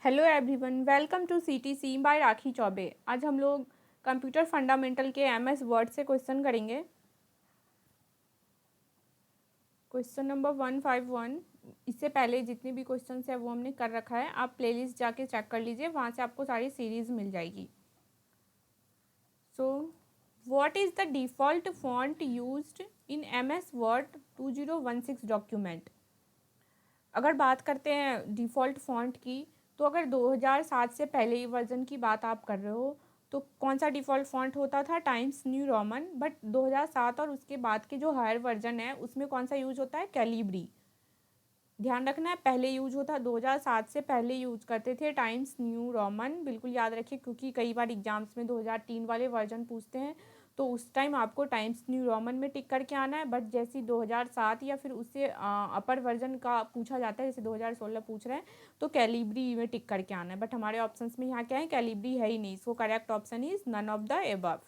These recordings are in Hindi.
Hello everyone, welcome to CTC by Rakhi Choubey. आज हम लोग कंप्यूटर फंडामेंटल के एमएस वर्ड से क्वेश्चन करेंगे। Question number 151। इससे पहले जितने भी क्वेश्चन है वो हमने कर रखा है, आप प्लेलिस्ट जाके चेक कर लीजिए, वहाँ से आपको सारी सीरीज मिल जाएगी। So what is the default font used in MS word 2016 document. अगर बात करते हैं डिफ़ॉल्ट फ़ॉन्ट की, तो अगर 2007 से पहले वर्जन की बात आप कर रहे हो तो कौन सा डिफ़ॉल्ट फ़ॉन्ट होता था? Times new Roman. बट 2007 और उसके बाद के जो हायर वर्जन है उसमें कौन सा यूज होता है? कैलिब्री। ध्यान रखना है, पहले यूज होता 2007 से पहले यूज करते थे टाइम्स न्यू रोमन। बिल्कुल याद रखिए, क्योंकि कई बार एग्जाम्स में 2003 वाले वर्जन पूछते हैं, तो उस टाइम आपको टाइम्स न्यू रोमन में टिक करके आना है। बट जैसे 2007 या फिर उससे अपर वर्जन का पूछा जाता है, जैसे 2016 पूछ रहे हैं, तो कैलिब्री में टिक करके आना है। बट हमारे ऑप्शंस में यहाँ क्या है? कैलिब्री है ही नहीं। So correct option is none of the above.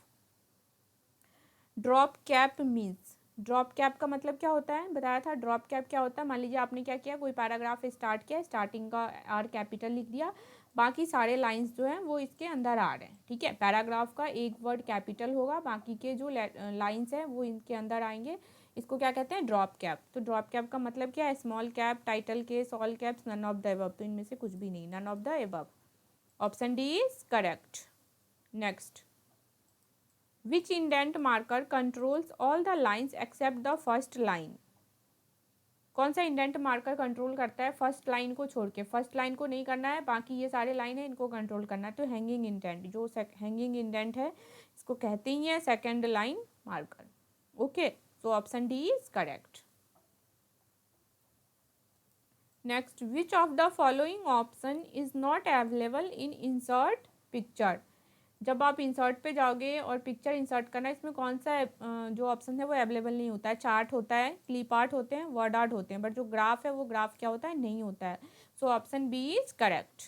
Drop cap means, drop cap का मतलब क्या होता है? बताया था ड्रॉप कैप क्या होता है। मान लीजिए आपने क्या किया, कोई पैराग्राफ स्टार्ट किया, स्टार्टिंग का आर कैपिटल लिख दिया, बाकी सारे लाइंस जो हैं वो इसके अंदर आ रहे हैं। ठीक है, पैराग्राफ का एक वर्ड कैपिटल होगा, बाकी के जो लाइंस हैं वो इनके अंदर आएंगे। इसको क्या कहते हैं? Drop cap. तो ड्रॉप कैप का मतलब क्या है? Small cap, title case, all caps, none of the above. तो इनमें से कुछ भी नहीं, none of the above. Option D is correct. Next, which indent marker controls all the lines except the first line। कौन सा इंडेंट मार्कर कंट्रोल करता है फर्स्ट लाइन को छोड़ के? फर्स्ट लाइन को नहीं करना है, बाकी ये सारे लाइन है इनको कंट्रोल करना है। तो हैंगिंग इंडेंट, जो हैंगिंग इंडेंट है इसको कहते ही है second line marker. Okay, so option D is correct. Next, which of the following option is not available in insert picture. जब आप इंसर्ट पे जाओगे और पिक्चर इंसर्ट करना है, इसमें कौन सा जो ऑप्शन है वो अवेलेबल नहीं होता है? चार्ट होता है, क्लिप आर्ट होते हैं, वर्ड आर्ट होते हैं, बट जो ग्राफ है वो ग्राफ क्या होता है? नहीं होता है। So option B is correct.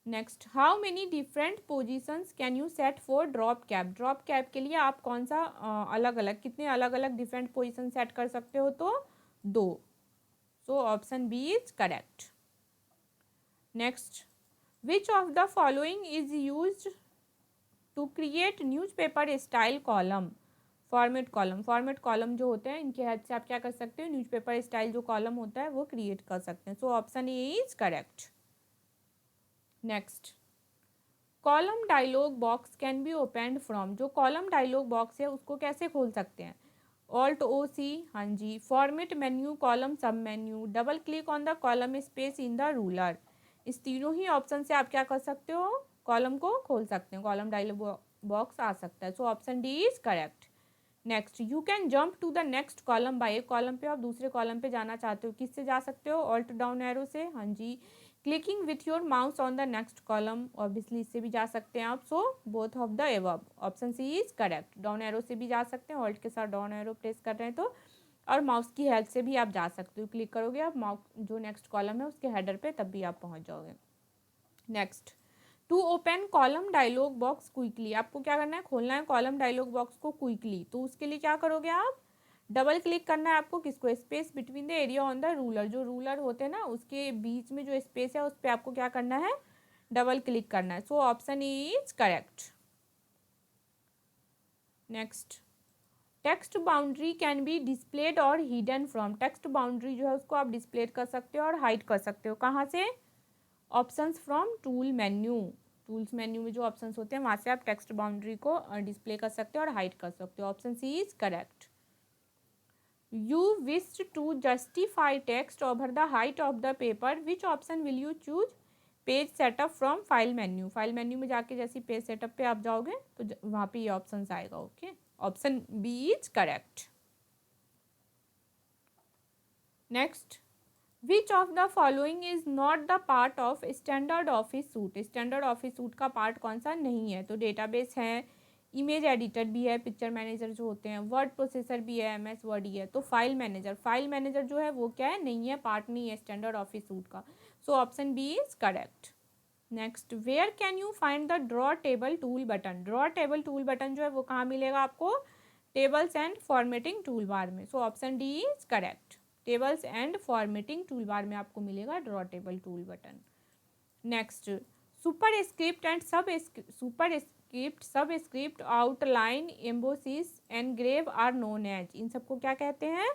Next, how many different positions can you set for drop cap. Drop cap के लिए आप कौन सा अलग अलग, कितने अलग अलग डिफरेंट पोजिशन सेट कर सकते हो? तो 2। So option B is correct. Next, which of the following is used to create newspaper style column। Format column, format column जो होते हैं इनके हेल्प से आप क्या कर सकते हो? न्यूज़पेपर स्टाइल जो कॉलम होता है वो क्रिएट कर सकते हैं। So option A is correct. Next, column dialog box can be opened from. जो कॉलम डायलॉग बॉक्स है उसको कैसे खोल सकते हैं? ऑल्ट ओ सी, हाँ जी। फॉर्मेट मेन्यू, कॉलम सब menu, double click on the column space in the ruler. इस तीनों ही ऑप्शन से आप क्या कर सकते हो? कॉलम को खोल सकते हैं, कॉलम डायलॉग बॉक्स आ सकता है। So option D is correct. Next, you can jump to the next column by, एक कॉलम पे आप दूसरे कॉलम पे जाना चाहते हो, किससे जा सकते हो? ऑल्ट डाउन एरो से, हाँ जी। Clicking with your mouse on the next column, obviously इससे भी जा सकते हैं आप। So both of the above, option C is correct. Down arrow से भी जा सकते हैं, ऑल्ट के साथ डाउन एरो प्रेस कर रहे हैं तो, और माउस की हेल्प से भी आप जा सकते हो। क्लिक करोगे आप माउस जो नेक्स्ट कॉलम है उसके हेडर पे, तब भी आप पहुंच जाओगे। Next, to open column dialog box quickly. आपको क्या करना है? खोलना है कॉलम डायलॉग बॉक्स को क्विकली। तो उसके लिए क्या करोगे आप? डबल क्लिक करना है आपको, किसको? Space between the area on the ruler. जो रूलर होते हैं ना उसके बीच में जो स्पेस है उस पर आपको क्या करना है? डबल क्लिक करना है। So option A is correct. Next, text boundary can be displayed और हिडन फ्रॉम। टेक्स्ट बाउंड्री जो है उसको आप डिस्प्ले कर सकते हो और हाइड कर सकते हो, कहाँ से? Options from tool menu. Tools menu में जो ऑप्शंस होते हैं वहाँ से आप टेक्स्ट बाउंड्री को डिस्प्ले कर सकते हो और हाइड कर सकते हो। Option C is correct. You wish to justify text over the height of the paper, which option will you choose? Page setup from file menu. File menu में जाके जैसे पेज सेटअप पे आप जाओगे तो वहाँ पे ये ऑप्शन आएगा। Okay, option B is correct. Next, which of the following is not the part of standard office suite. Standard office suite का पार्ट कौन सा नहीं है? तो डेटाबेस है, इमेज एडिटर भी है, पिक्चर मैनेजर जो होते हैं, वर्ड प्रोसेसर भी है, एमएस वर्ड ही है। तो फाइल मैनेजर, फाइल मैनेजर जो है वो क्या है? नहीं है, पार्ट नहीं है स्टैंडर्ड ऑफिस सूट का। So option B is correct. Next, where can you find the draw table tool button. Draw table tool button जो है वो कहाँ मिलेगा आपको? Tables and formatting tool bar में। So option D is correct. Tables and formatting tool bar में आपको मिलेगा draw table tool button. Next, superscript and subscript outline emboss engrave are known as, इन सबको क्या कहते हैं?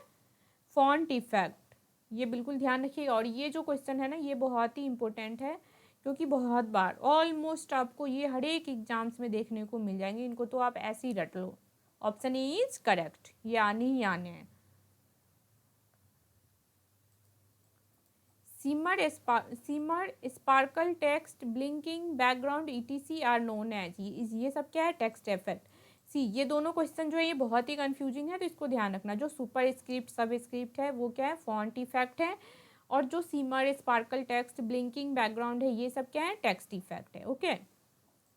Font effect. ये बिल्कुल ध्यान रखिए। और ये जो क्वेश्चन है ना, ये बहुत ही इंपॉर्टेंट है, क्योंकि बहुत बार ऑलमोस्ट आपको ये हर एक एग्जाम्स में देखने को मिल जाएंगे। इनको तो आप ऐसे ही रट लो। ऑप्शन ए इज करेक्ट, ये आने ही आने हैं। Shimmer sparkle text blinking background etc are known as, ये सब क्या है? Text effect. सी, ये दोनों क्वेश्चन जो है ये बहुत ही कंफ्यूजिंग है, तो इसको ध्यान रखना। जो सुपर स्क्रिप्ट सब स्क्रिप्ट है वो क्या है? फॉन्ट इफेक्ट है। और जो सिमर स्पार्कल टेक्स्ट ब्लिंकिंग बैकग्राउंड है ये सब क्या है? टेक्स्ट इफेक्ट है। Okay,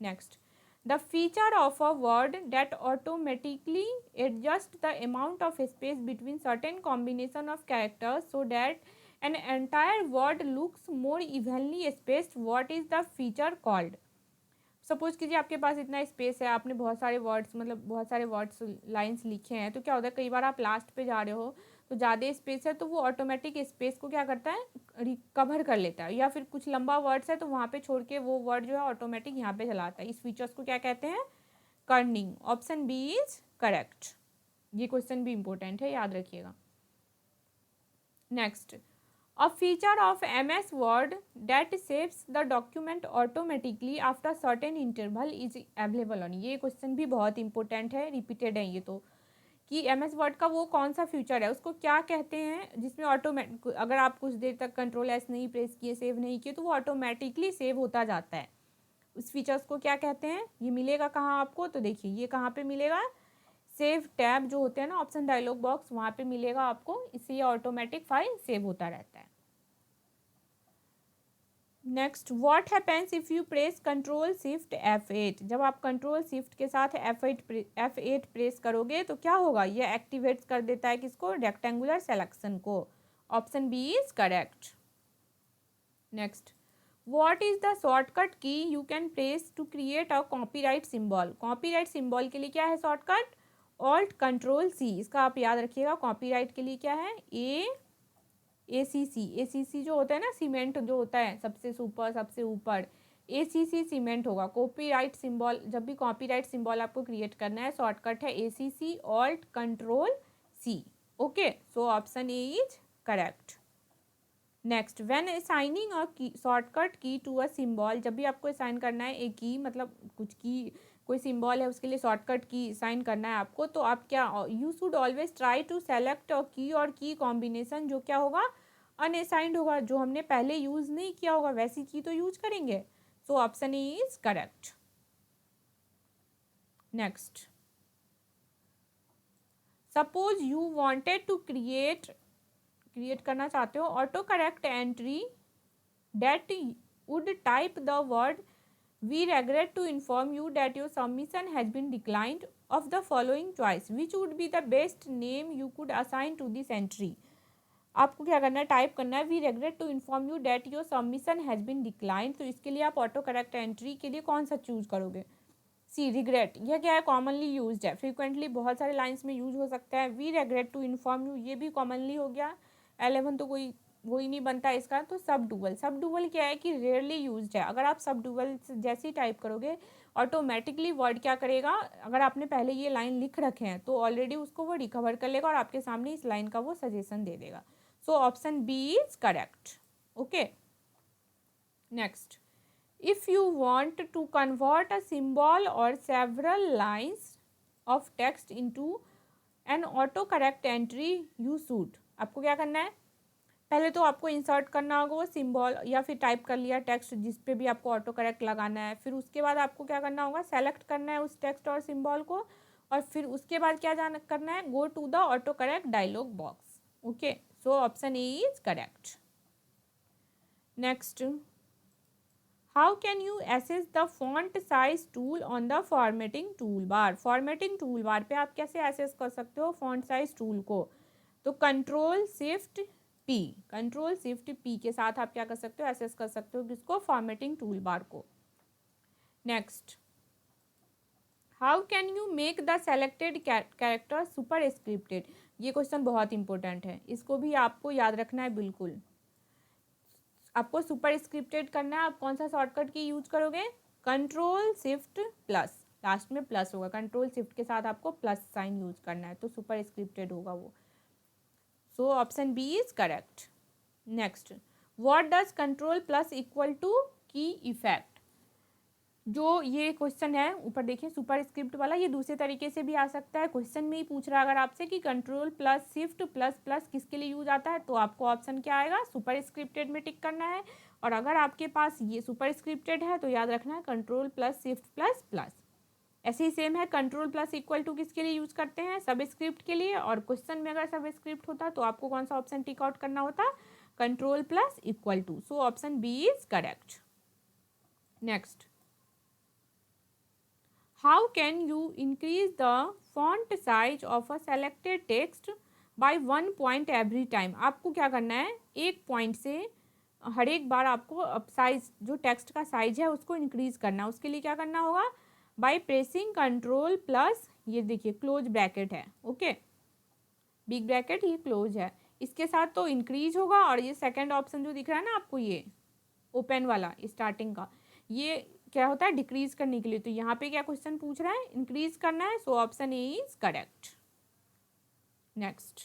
next, the feature of a word that automatically adjust the amount of space between certain combination of characters so that an entire word looks more evenly spaced, what is the feature called? Suppose कीजिए आपके पास इतना स्पेस है, आपने बहुत सारे वर्ड्स मतलब बहुत सारे वर्ड्स लाइंस लिखे हैं, तो क्या होता है कई बार आप लास्ट पे जा रहे हो तो ज़्यादा स्पेस है, तो वो ऑटोमेटिक स्पेस को क्या करता है? रिकवर कर लेता है। या फिर कुछ लंबा वर्ड्स है तो वहाँ पे छोड़ के वो वर्ड जो है ऑटोमेटिक यहाँ पे चलाता है। इस फीचर्स को क्या कहते हैं? Kerning. Option B is correct. ये क्वेश्चन भी इंपॉर्टेंट है, याद रखिएगा। Next, a feature of MS Word that saves the document automatically after certain interval is available on, ये क्वेश्चन भी बहुत इंपॉर्टेंट है, रिपीटेड है ये तो, कि MS Word का वो कौन सा फीचर है, उसको क्या कहते हैं, जिसमें ऑटोमेटिक अगर आप कुछ देर तक कंट्रोल एस नहीं प्रेस किए, सेव नहीं किए, तो वो ऑटोमेटिकली सेव होता जाता है। उस फीचर्स को क्या कहते हैं? ये मिलेगा कहाँ आपको? तो देखिए ये कहाँ पे मिलेगा? सेव टैब जो होते हैं ना ऑप्शन डायलॉग बॉक्स, वहाँ पे मिलेगा आपको। इससे ये ऑटोमेटिक फाइल सेव होता रहता है। Next, what happens if you press control shift F8, जब आप कंट्रोल शिफ्ट के साथ F8 प्रेस करोगे तो क्या होगा? ये एक्टिवेट कर देता है किसको? रेक्टेंगुलर सेलेक्शन को। Option B is correct. Next, what is the shortcut key you can press to create a copyright symbol? Copyright symbol के लिए क्या है शॉर्टकट? ऑल्ट कंट्रोल सी। इसका आप याद रखिएगा। कॉपीराइट के लिए क्या है? ACC जो होता है ना, सीमेंट जो होता है सबसे ऊपर ACC सीमेंट होगा। कॉपीराइट सिंबल, जब भी कॉपीराइट सिंबल आपको क्रिएट करना है शॉर्टकट है ACC alt control C. Okay, so option A is correct. Next, when assigning a key shortcut की टू अ सिंबल, जब भी आपको असाइन करना है एक की, मतलब कुछ की कोई सिंबल है उसके लिए शॉर्टकट की असाइन करना है आपको, तो आप क्या, you should always try to select a key और की कॉम्बिनेशन जो क्या होगा? अनअसाइंड होगा, जो हमने पहले यूज नहीं किया होगा वैसी की तो यूज करेंगे। So option A is correct. Next, suppose you wanted to create करना चाहते हो auto correct entry that would type the word we regret to inform you that your submission has been declined of the following choice, which would be the best name you could assign to this entry? आपको क्या करना है? टाइप करना है we regret to inform you that your submission has been declined. तो इसके लिए आप ऑटो करेक्ट एंट्री के लिए कौन सा चूज करोगे? सी, रिग्रेट। यह क्या है? कॉमनली यूज्ड है, फ्रीक्वेंटली बहुत सारे लाइन्स में यूज हो सकता है। We regret to inform you, ये भी कॉमनली हो गया। 11 तो कोई वो ही नहीं बनता इसका। तो सब डुअल क्या है कि रेयरली यूज्ड है। अगर आप सब डुअल जैसे ही टाइप करोगे ऑटोमेटिकली वर्ड क्या करेगा, अगर आपने पहले ये लाइन लिख रखे हैं तो ऑलरेडी उसको वो रिकवर कर लेगा और आपके सामने इस लाइन का वो सजेशन दे देगा। So option B is correct. Okay. Next, if you want to convert a symbol or several lines of text into an autocorrect entry, you should, आपको क्या करना है? पहले तो आपको इंसर्ट करना होगा वो सिंबल, या फिर टाइप कर लिया टेक्स्ट जिस पे भी आपको ऑटो करेक्ट लगाना है। फिर उसके बाद आपको क्या करना होगा? सेलेक्ट करना है उस टेक्स्ट और सिंबल को, और फिर उसके बाद क्या करना है? Go to the auto correct dialog box. Okay, so option A is correct. Next, how can you access the font size tool on the formatting toolbar? Formatting toolbar पे आप कैसे access कर सकते हो font size tool को? तो कंट्रोल शिफ्ट पी के साथ आप क्या कर सकते हो? access कर सकते हो किसको? formatting toolbar को। Next, how can you make the selected character superscripted? ये क्वेश्चन बहुत इंपॉर्टेंट है, इसको भी आपको याद रखना है बिल्कुल। आपको सुपर स्क्रिप्टेड करना है, आप कौन सा शॉर्टकट की यूज करोगे, कंट्रोल शिफ्ट प्लस, लास्ट में प्लस होगा, कंट्रोल शिफ्ट के साथ आपको प्लस साइन यूज करना है, तो सुपर स्क्रिप्टेड होगा वो। So option B is correct. Next, what does control plus equal to key effect. जो ये क्वेश्चन है ऊपर देखिए सुपर स्क्रिप्ट वाला, ये दूसरे तरीके से भी आ सकता है, क्वेश्चन में ही पूछ रहा है अगर आपसे कि control plus shift plus plus किसके लिए यूज आता है, तो आपको ऑप्शन क्या आएगा, सुपर स्क्रिप्टेड में टिक करना है। और अगर आपके पास ये सुपर स्क्रिप्टेड है तो याद रखना है control plus shift plus plus. ऐसे ही सेम है, कंट्रोल प्लस इक्वल टू किसके लिए यूज करते हैं, सब स्क्रिप्ट के लिए, और क्वेश्चन में अगर सब स्क्रिप्ट होता तो आपको कौन सा ऑप्शन टिक आउट करना होता, control plus equal to. So option B is correct. Next, how can you increase the font size of a selected text by 1 point every time। आपको क्या करना है, एक पॉइंट से हर एक बार आपको साइज, जो टेक्स्ट का साइज है उसको इंक्रीज करना है। उसके लिए क्या करना होगा, बाय प्रेसिंग कंट्रोल प्लस, ये देखिए क्लोज ब्रैकेट है, ओके, बिग ब्रैकेट ये क्लोज है, इसके साथ तो इंक्रीज होगा। और ये सेकंड ऑप्शन जो दिख रहा है ना आपको, ये ओपन वाला स्टार्टिंग का, ये क्या होता है, डिक्रीज करने के लिए। तो यहाँ पे क्या क्वेश्चन पूछ रहा है, इंक्रीज करना है, so option A is correct. Next,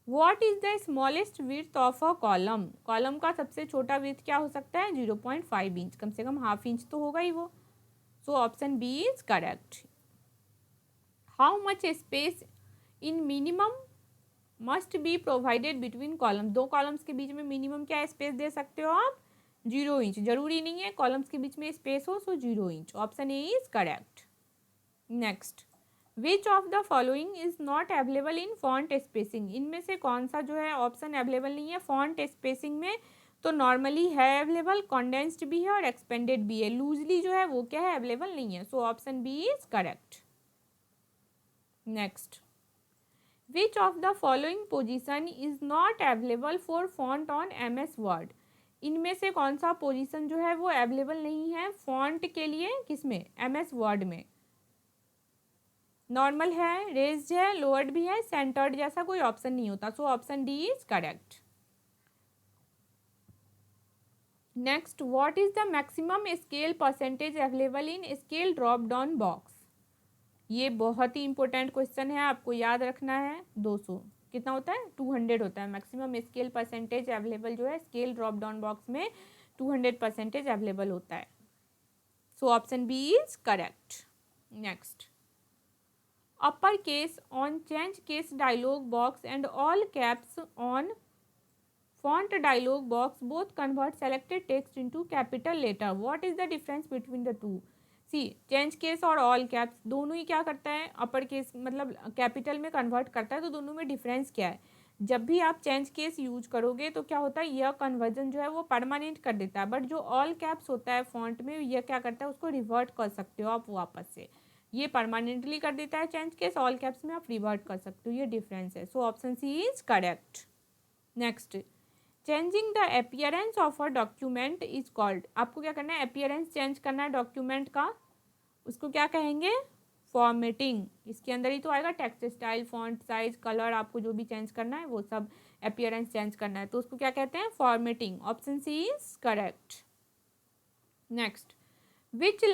what is the smallest width of a column. Column का सबसे छोटा विड्थ क्या हो सकता है, 0.5 इंच, कम से कम हाफ इंच तो होगा ही वो। So option B is correct. How much space in minimum must be provided between column. दो कॉलम्स के बीच में मिनिमम क्या स्पेस दे सकते हो आप, 0 इंच। जरूरी नहीं है कॉलम्स के बीच में स्पेस हो, सो 0 inch. Option A is correct. Next, which of the following is not available in font spacing. इनमें से कौन सा जो है ऑप्शन अवेलेबल नहीं है फॉन्ट स्पेसिंग में, तो नॉर्मली है अवेलेबल, कॉन्डेंस्ड भी है और एक्सपेंडेड भी है, लूजली जो है वो क्या है, अवेलेबल नहीं है। So option B is correct. Next, which of the following position is not available for font on MS word. इनमें से कौन सा पोजीशन जो है वो अवेलेबल नहीं है फॉन्ट के लिए, किसमें, MS वर्ड में। नॉर्मल है, रेज्ड है, लोअर्ड भी है, सेंटर्ड जैसा कोई ऑप्शन नहीं होता। सो option D is correct. Next, what is the maximum scale percentage available in scale drop down box. ये बहुत ही इंपॉर्टेंट क्वेश्चन है, आपको याद रखना है। 200 कितना होता है, 200 होता है मैक्सिमम स्केल परसेंटेज अवेलेबल जो है स्केल ड्रॉप डाउन बॉक्स में, 200% अवेलेबल होता है। So option B is correct. Next, upper case on change case dialog box and all caps on font dialog box both convert selected text into capital letter। what is the difference between the two। See, change case और ऑल कैप्स दोनों ही क्या करता है, अपर केस मतलब कैपिटल में कन्वर्ट करता है। तो दोनों में डिफरेंस क्या है, जब भी आप चेंज केस यूज करोगे तो क्या होता है, यह कन्वर्जन जो है वो परमानेंट कर देता है, बट जो ऑल कैप्स होता है फॉन्ट में, यह क्या करता है, उसको रिवर्ट कर सकते हो आप वापस से। ये परमानेंटली कर देता है चेंज केस, ऑल कैप्स में आप रिवर्ट कर सकते हो, ये डिफरेंस है। So option C is correct. Next, changing the appearance of a document is called. आपको क्या करना है, अपीयरेंस चेंज करना है डॉक्यूमेंट का, उसको क्या कहेंगे, फॉर्मेटिंग। इसके अंदर ही तो आएगा text style, font size, colour, आपको जो भी चेंज करना है वो सब अपीयरेंस चेंज करना है, तो उसको क्या कहते हैं, formatting. Option C is correct. Next, which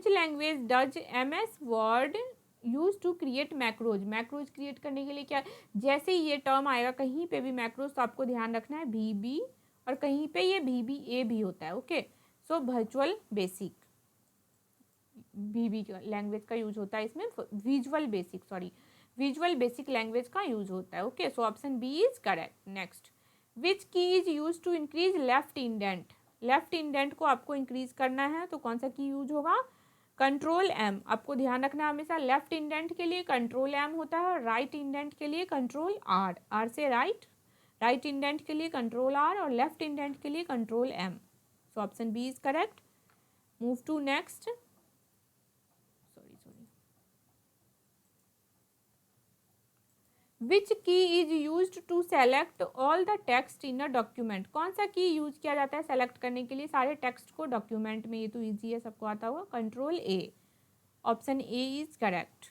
language does MS word use to create macros. Macros create करने के लिए क्या, जैसे ही ये टर्म आएगा कहीं पे भी मैक्रोज, तो आपको ध्यान रखना है VB, और कहीं पे ये VBA भी होता है, okay. So virtual basic, VB language का यूज होता है इसमें, विजुअल बेसिक लैंग्वेज का यूज होता है, okay. So option B is correct. Next, which key is use to increase left indent. Left indent को आपको इंक्रीज करना है तो कौन सा की यूज होगा, कंट्रोल M। आपको ध्यान रखना हमेशा लेफ्ट इंडेंट के लिए कंट्रोल M होता है, और राइट इंडेंट के लिए कंट्रोल R। R से राइट इंडेंट के लिए कंट्रोल R, और लेफ्ट इंडेंट के लिए control M। So option B is correct. Move to next, which key is use to select all the text in a document. कौन सा की यूज किया जाता है सेलेक्ट करने के लिए सारे टेक्स्ट को डॉक्यूमेंट में, ये तो ईजी है, सबको आता होगा, control A। Option A is correct,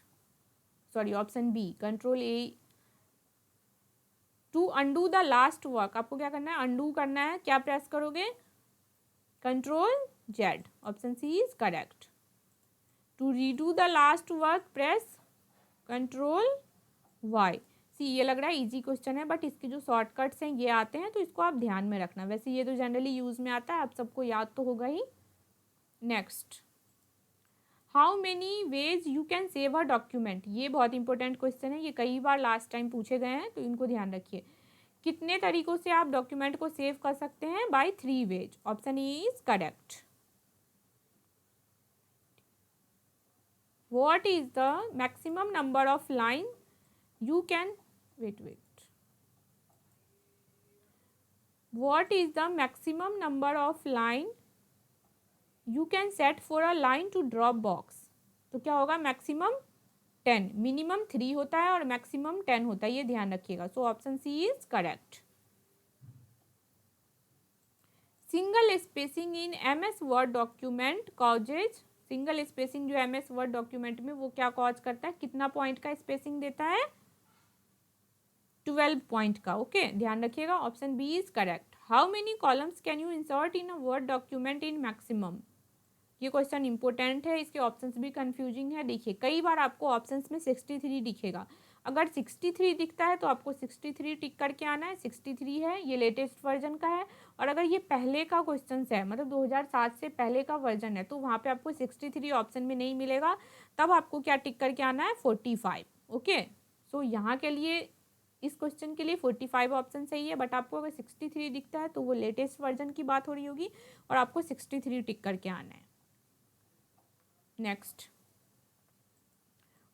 sorry option B, control A to undo the last work, आपको क्या करना है, अंडू करना है, क्या प्रेस करोगे, control Z, option C is correct. To redo the last work press control Y. See ये लग रहा है इजी क्वेश्चन है, बट इसके जो शॉर्टकट्स हैं ये आते हैं, तो इसको आप ध्यान में रखना। वैसे ये तो जनरली यूज़ में आता है, आप सबको याद तो होगा ही। Next, how many ways you can save a document, ये बहुत इंपॉर्टेंट क्वेश्चन है, ये कई बार लास्ट टाइम पूछे गए हैं, तो इनको ध्यान रखिए। कितने तरीकों से आप डॉक्यूमेंट को सेव कर सकते हैं, by 3 ways, option A is correct. What is the maximum number of line you can wait. What is the maximum number of line you can set for a line to drop box? तो क्या होगा, मैक्सिमम 10, मिनिमम 3 होता है और मैक्सिमम 10 होता है, ये ध्यान रखिएगा। So option C is correct. Single spacing in MS word document causes, single spacing जो MS वर्ड डॉक्यूमेंट में वो क्या कॉज करता है, कितना पॉइंट का स्पेसिंग देता है, 12 पॉइंट का। ओके, ध्यान रखिएगा, option B is correct. How many columns can you insert in a word document in maximum, ये क्वेश्चन इंपॉर्टेंट है, इसके ऑप्शंस भी कंफ्यूजिंग है। देखिए कई बार आपको ऑप्शंस में 63 दिखेगा, अगर 63 दिखता है तो आपको 63 टिक करके आना है, 63 है, ये लेटेस्ट वर्जन का है। और अगर ये पहले का क्वेश्चन है, मतलब 2007 से पहले का वर्जन है, तो वहाँ पे आपको 63 ऑप्शन में नहीं मिलेगा, तब आपको क्या टिक करके आना है, 45। ओके, सो यहाँ के लिए, इस क्वेश्चन के लिए 45 ऑप्शन सही है, बट आपको अगर 63 दिखता है तो वो लेटेस्ट वर्जन की बात हो रही होगी, और आपको 63 टिक करके आना है। Next,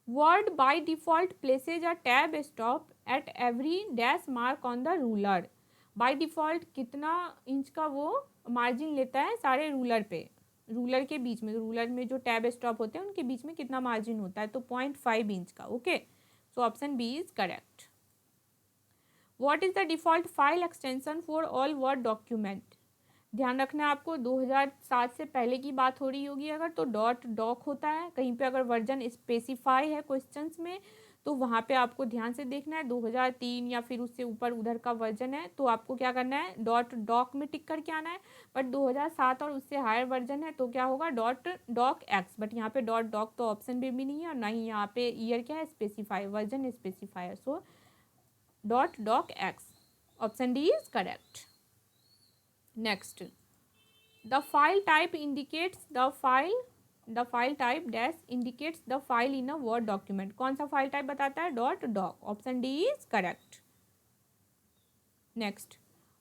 word by default places a tab stop at every dash mark on the ruler. By default कितना इंच का वो मार्जिन लेता है सारे रूलर पे, रूलर के बीच में, रूलर में जो टैब स्टॉप होते हैं उनके बीच में कितना मार्जिन होता है, तो 0.5 इंच का। Okay, so option B is correct. What is the default file extension for all word document, ध्यान रखना है आपको, 2007 से पहले की बात हो रही होगी अगर, तो डॉट डॉक होता है। कहीं पे अगर वर्जन स्पेसिफाई है क्वेश्चंस में, तो वहाँ पे आपको ध्यान से देखना है, 2003 या फिर उससे ऊपर उधर का वर्जन है, तो आपको क्या करना है, डॉट डॉक में टिक करके आना है। बट 2007 और उससे हायर वर्जन है, तो क्या होगा, डॉट डॉक एक्स। बट यहाँ पे डॉट डॉक तो ऑप्शन भी नहीं है, और ना ही यहाँ पे ईयर क्या है, specify, version specifier. So dot doc x, option D is correct. Next, the file type indicates the file type dash indicates the file in a word document, कौन सा फाइल टाइप बताता है, dot doc, option D is correct. Next,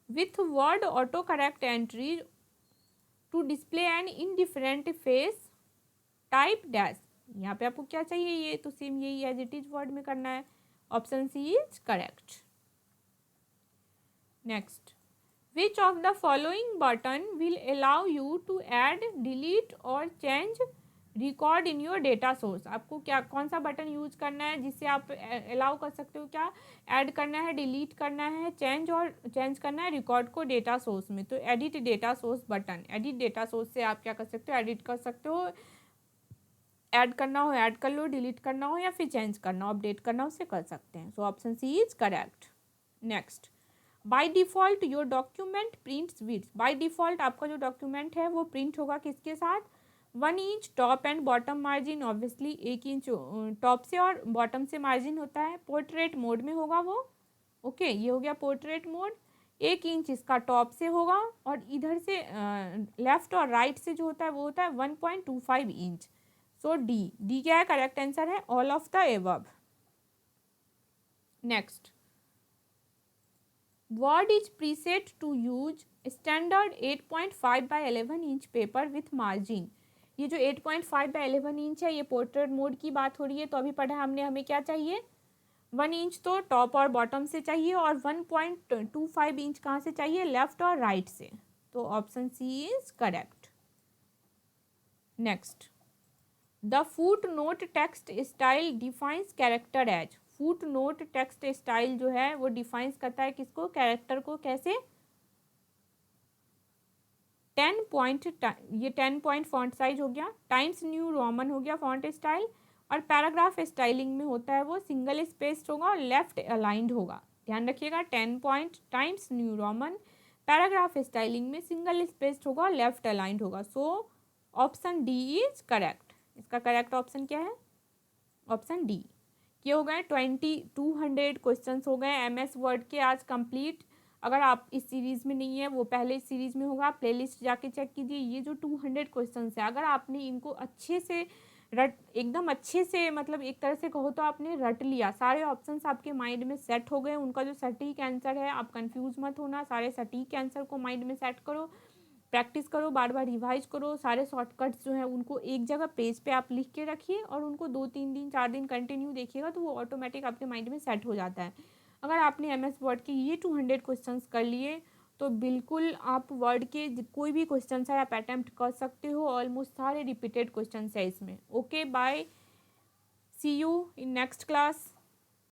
with word auto correct entry to display an indifferent face type dash, यहाँ पे आपको क्या चाहिए, ये तो सेम यही एज इट इज वर्ड में करना है, option C is correct. Next, which of the following button will allow you to add, delete और change record in your data source, आपको क्या, कौन सा बटन यूज करना है जिससे आप अलाउ कर सकते हो, क्या ऐड करना है, डिलीट करना है, चेंज और चेंज करना है रिकॉर्ड को डेटा सोर्स में, तो edit data source button, edit data source से आप क्या कर सकते हो, एडिट कर सकते हो, ऐड करना हो ऐड कर लो, डिलीट करना हो या फिर चेंज करना हो, अपडेट करना हो, उससे कर सकते हैं। So option C is correct. Next, by default your document prints width, by default आपका जो डॉक्यूमेंट है वो प्रिंट होगा किसके साथ, 1 inch top and bottom margin, obviously 1 inch top से और बॉटम से मार्जिन होता है, पोर्ट्रेट मोड में होगा वो। ओके, ये हो गया पोर्ट्रेट मोड, 1 इंच इसका टॉप से होगा, और इधर से लेफ्ट और राइट से जो होता है वो होता है 1.25 इंच। सो डी क्या है, करेक्ट आंसर है all of the above. Next, Word is preset to use standard 8.5 by 11 inch paper with margin, ये जो 8.5 by 11 इंच है ये पोर्ट्रेट मोड की बात हो रही है, तो अभी पढ़ा हमने, हमें क्या चाहिए, 1 इंच तो टॉप और बॉटम से चाहिए, और 1.25 इंच कहाँ से चाहिए, लेफ्ट और राइट से, तो option C is correct. Next, the footnote text style defines character as, footnote text style जो है वो डिफाइंस करता है किसको, कैरेक्टर को, कैसे, 10 पॉइंट, ये 10 पॉइंट फॉन्ट साइज हो गया, टाइम्स न्यू रोमन हो गया फॉन्ट स्टाइल, और पैराग्राफ स्टाइलिंग में होता है वो सिंगल स्पेस्ड होगा और लेफ्ट अलाइंड होगा। ध्यान रखिएगा 10 point times new Roman. Paragraph styling में सिंगल स्पेस्ड होगा, लेफ्ट अलाइंड होगा। सो ऑप्शन डी इज करेक्ट। इसका करेक्ट ऑप्शन क्या है? Option D. ये हो गए 200 क्वेश्चन हो गए MS वर्ड के आज कंप्लीट। अगर आप इस सीरीज़ में नहीं है, वो पहले इस सीरीज़ में होगा, प्लेलिस्ट जाके चेक कीजिए। ये जो 200 क्वेश्चन है, अगर आपने इनको अच्छे से एकदम अच्छे से, मतलब एक तरह से कहो तो आपने रट लिया, सारे ऑप्शंस आपके माइंड में सेट हो गए, उनका जो सटीक आंसर है, आप कंफ्यूज मत होना, सारे सटीक आंसर को माइंड में सेट करो, प्रैक्टिस करो, बार बार रिवाइज करो, सारे शॉर्टकट्स जो हैं उनको एक जगह पेज पे आप लिख के रखिए और उनको 2-3 दिन 4 दिन कंटिन्यू देखिएगा तो वो ऑटोमेटिक आपके माइंड में सेट हो जाता है। अगर आपने MS वर्ड के ये 200 क्वेश्चंस कर लिए तो बिल्कुल आप वर्ड के कोई भी क्वेश्चन है आप अटैम्प्ट कर सकते हो। ऑलमोस्ट सारे रिपीटेड क्वेश्चन है इसमें। Okay, bye, see you in next class.